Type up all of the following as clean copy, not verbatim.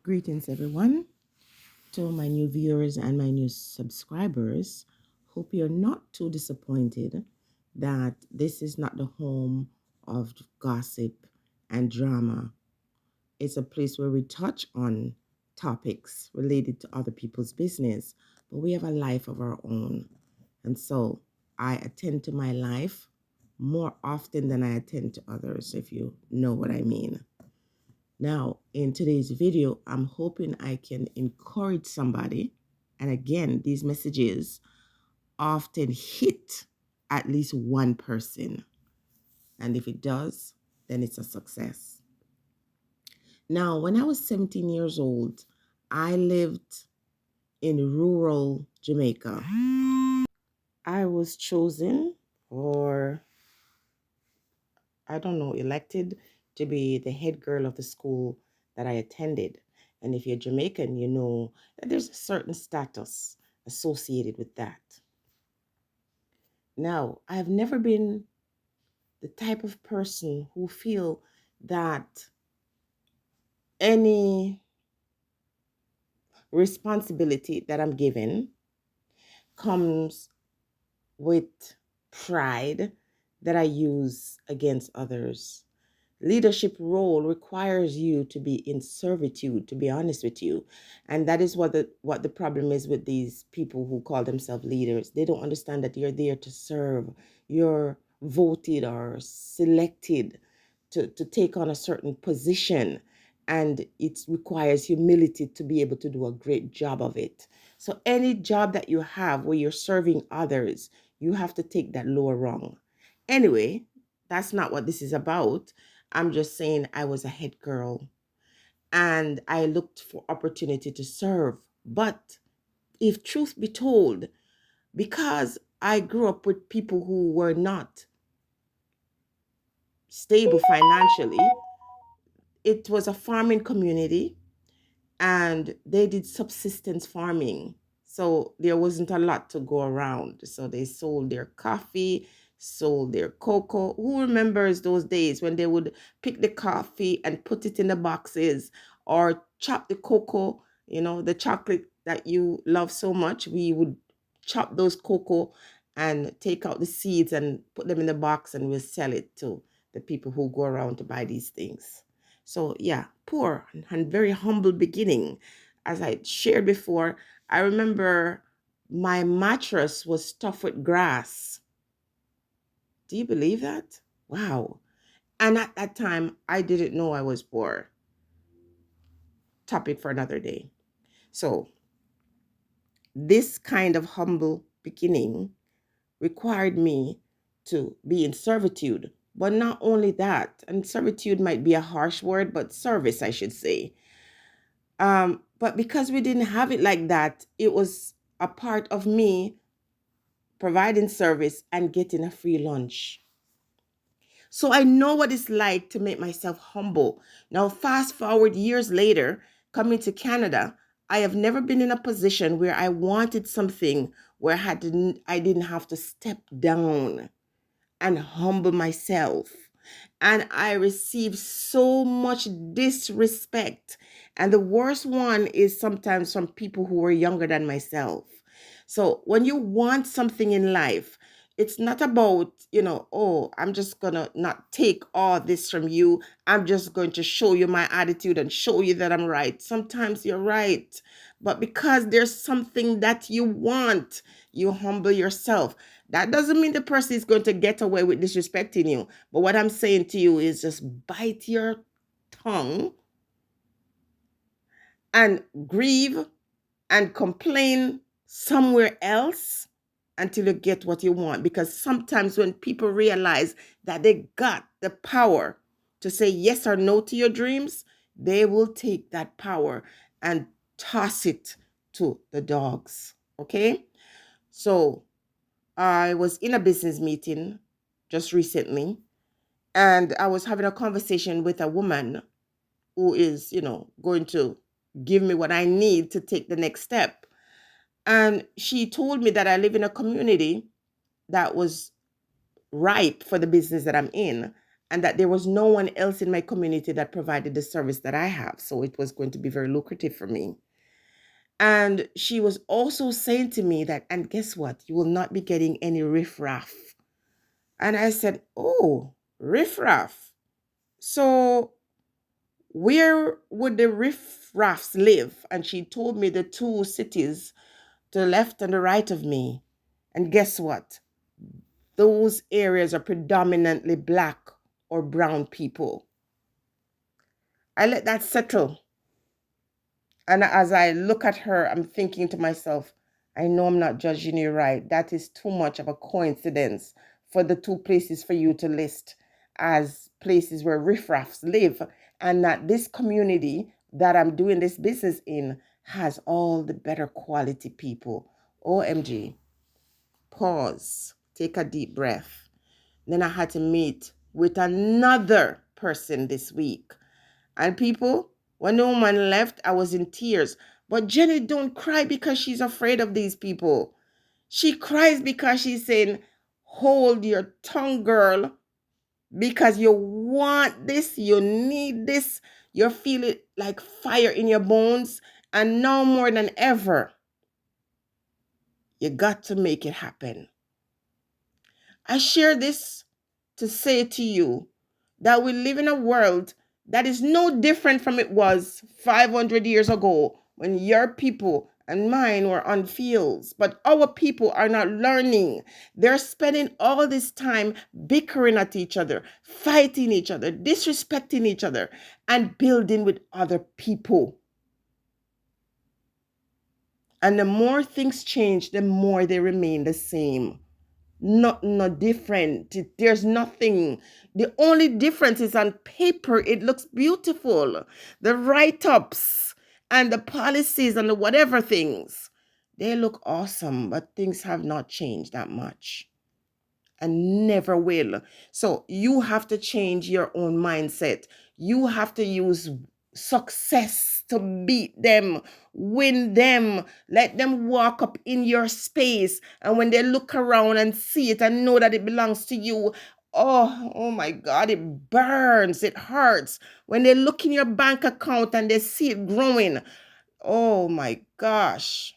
Greetings, everyone, to my new viewers and my new subscribers. Hope you're not too disappointed that this is not the home of gossip and drama. It's a place where we touch on topics related to other people's business, but we have a life of our own. And so I attend to my life more often than I attend to others, if you know what I mean. Now, in today's video, I'm hoping I can encourage somebody. And again, these messages often hit at least one person. And if it does, then it's a success. Now, when I was 17 years old, I lived in rural Jamaica. I was chosen or, I don't know, elected to be the head girl of the school that I attended. And if you're Jamaican, you know that there's a certain status associated with that. Now, I've never been the type of person who feel that any responsibility that I'm given comes with pride that I use against others. Leadership role requires you to be in servitude, to be honest with you. And that is what the problem is with these people who call themselves leaders. They don't understand that you're there to serve. You're voted or selected to take on a certain position. And it requires humility to be able to do a great job of it. So any job that you have where you're serving others, you have to take that lower rung. Anyway, that's not what this is about. I'm just saying I was a head girl and I looked for opportunity to serve. But if truth be told, because I grew up with people who were not stable financially, it was a farming community and they did subsistence farming. So there wasn't a lot to go around. So they sold their coffee, sold their cocoa. Who remembers those days when they would pick the coffee and put it in the boxes or chop the cocoa, the chocolate that you love so much? We would chop those cocoa and take out the seeds and put them in the box and we'll sell it to the people who go around to buy these things. So yeah, poor and very humble beginning. As I shared before, I remember my mattress was stuffed with grass. Do you believe that? Wow. And at that time, I didn't know I was poor. Topic for another day. So this kind of humble beginning required me to be in servitude. But not only that, and servitude might be a harsh word, but service, I should say. But because we didn't have it like that, it was a part of me providing service and getting a free lunch. So I know what it's like to make myself humble. Now, fast forward years later, coming to Canada, I have never been in a position where I wanted something where I didn't have to step down and humble myself. And I receive so much disrespect. And the worst one is sometimes from people who are younger than myself. So when you want something in life, it's not about, oh, I'm just going to not take all this from you. I'm just going to show you my attitude and show you that I'm right. Sometimes you're right. But because there's something that you want, you humble yourself. That doesn't mean the person is going to get away with disrespecting you. But what I'm saying to you is just bite your tongue and grieve and complain somewhere else until you get what you want. Because sometimes when people realize that they got the power to say yes or no to your dreams, they will take that power and toss it to the dogs. Okay? So I was in a business meeting just recently, and I was having a conversation with a woman who is, going to give me what I need to take the next step. And she told me that I live in a community that was ripe for the business that I'm in. and that there was no one else in my community that provided the service that I have. So it was going to be very lucrative for me. And she was also saying to me that, and guess what? You will not be getting any riffraff. And I said, oh, riffraff. So where would the riffraffs live? And she told me the two cities to the left and the right of me. And guess what? Those areas are predominantly black or brown people. I let that settle. And as I look at her, I'm thinking to myself, I know I'm not judging you right. That is too much of a coincidence for the two places for you to list as places where riffraffs live, and that this community that I'm doing this business in has all the better quality people. OMG. Pause. Take a deep breath. Then I had to meet with another person this week. And people, when the woman left, I was in tears. But Jenny don't cry because she's afraid of these people. She cries because she's saying, hold your tongue, girl, because you want this, you need this, you feel it like fire in your bones. And now more than ever, you got to make it happen. I share this to say to you that we live in a world that is no different from it was 500 years ago when your people and mine were on fields. But our people are not learning. They're spending all this time bickering at each other, fighting each other, disrespecting each other, and building with other people. And the more things change, the more they remain the same. Not different. There's nothing. The only difference is on paper. It looks beautiful. The write-ups and the policies and the whatever things, they look awesome, but things have not changed that much and never will. So you have to change your own mindset. You have to use success to beat them, win them, let them walk up in your space. And when they look around and see it and know that it belongs to you, oh my God, it burns, it hurts. When they look in your bank account and they see it growing, oh my gosh.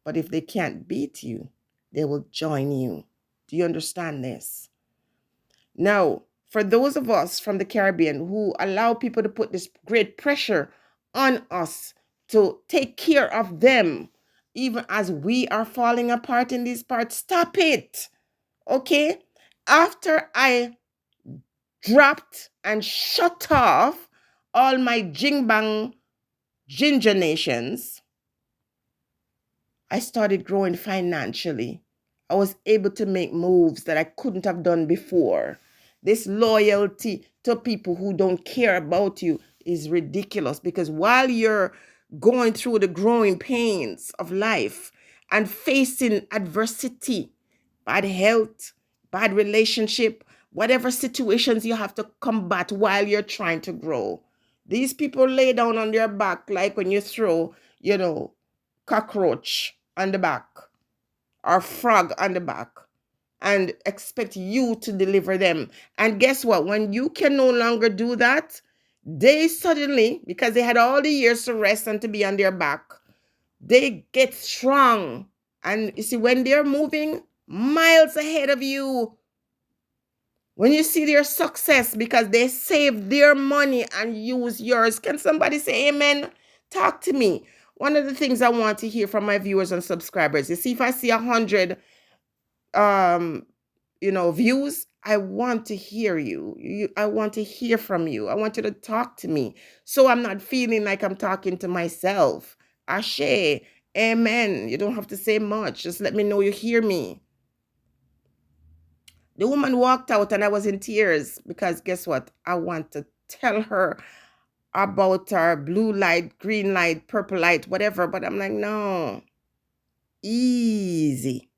But if they can't beat you, they will join you. Do you understand this? Now, for those of us from the Caribbean who allow people to put this great pressure on us to take care of them, even as we are falling apart in these parts, stop it. Okay? After I dropped and shut off all my Jingbang Ginger Nations, I started growing financially. I was able to make moves that I couldn't have done before. This loyalty to people who don't care about you is ridiculous, because while you're going through the growing pains of life and facing adversity, bad health, bad relationship, whatever situations you have to combat while you're trying to grow, these people lay down on their back like when you throw, cockroach on the back or frog on the back and expect you to deliver them. And guess what? When you can no longer do that, they suddenly, because they had all the years to rest and to be on their back, they get strong. And you see, when they're moving miles ahead of you, when you see their success because they save their money and use yours, can somebody say amen? Talk to me. One of the things I want to hear from my viewers and subscribers, you see, if I see 100 views, I want to hear you. I want to hear from you. I want you to talk to me, so I'm not feeling like I'm talking to myself. Ashe, amen. You don't have to say much. Just let me know you hear me. The woman walked out and I was in tears because guess what? I want to tell her about our blue light, green light, purple light, whatever. But I'm like, no, easy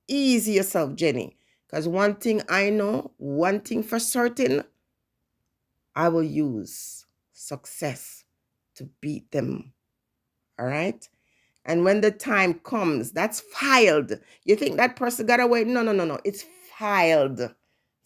yourself, Jenny. Because one thing I know, one thing for certain, I will use success to beat them. All right? And when the time comes, that's filed. You think that person got away? No. It's filed.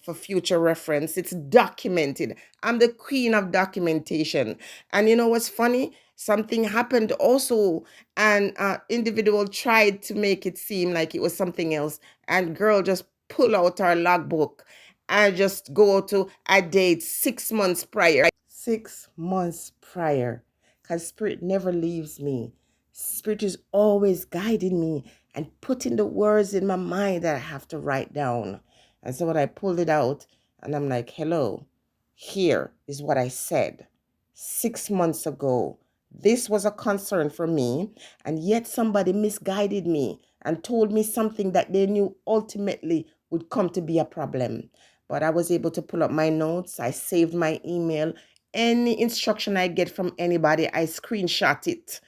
for future reference. It's documented. I'm the queen of documentation. And you know what's funny? Something happened also, and individual tried to make it seem like it was something else. And girl just pull out our logbook and just go to a date 6 months prior. 6 months prior. Because Spirit never leaves me. Spirit is always guiding me and putting the words in my mind that I have to write down. And so when I pulled it out, and I'm like, hello, here is what I said 6 months ago. This was a concern for me, and yet somebody misguided me and told me something that they knew ultimately would come to be a problem. But I was able to pull up my notes. I saved my email. Any instruction I get from anybody, I screenshot it.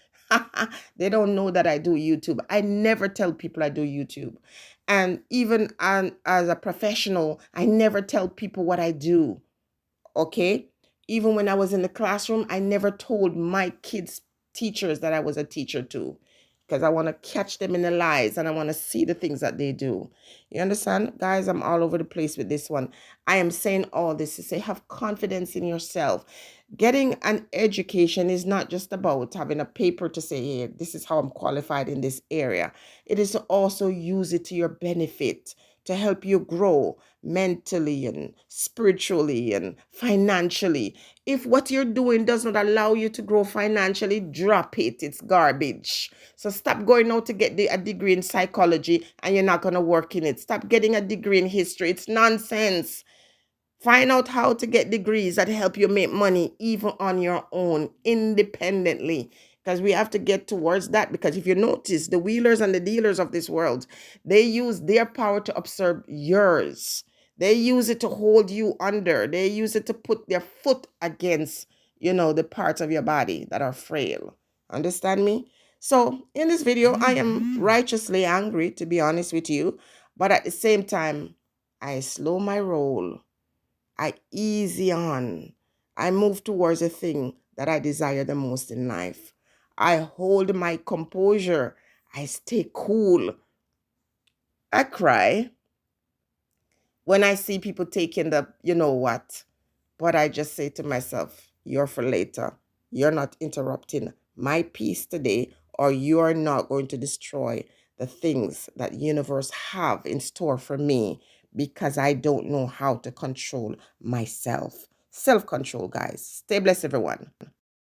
They don't know that I do YouTube. I never tell people I do YouTube. And even as a professional, I never tell people what I do. Okay? Even when I was in the classroom, I never told my kids' teachers that I was a teacher too. Because I want to catch them in the lies and I want to see the things that they do. You understand? Guys, I'm all over the place with this one. I am saying all this to say have confidence in yourself. Getting an education is not just about having a paper to say, hey, this is how I'm qualified in this area. It is to also use it to your benefit, to help you grow mentally and spiritually and financially. If what you're doing does not allow you to grow financially, drop it. It's garbage. So stop going out to get a degree in psychology and you're not going to work in it. Stop getting a degree in history. It's nonsense. Find out how to get degrees that help you make money even on your own, independently. Because we have to get towards that. Because if you notice, the wheelers and the dealers of this world, they use their power to absorb yours. They use it to hold you under. They use it to put their foot against, the parts of your body that are frail. Understand me? So in this video, I am righteously angry, to be honest with you. But at the same time, I slow my roll. I easy on. I move towards a thing that I desire the most in life. I hold my composure. I stay cool. I cry when I see people taking the, you know what. But I just say to myself, you're for later. You're not interrupting my peace today, or you're not going to destroy the things that universe have in store for me because I don't know how to control myself. Self-control, guys. Stay blessed, everyone.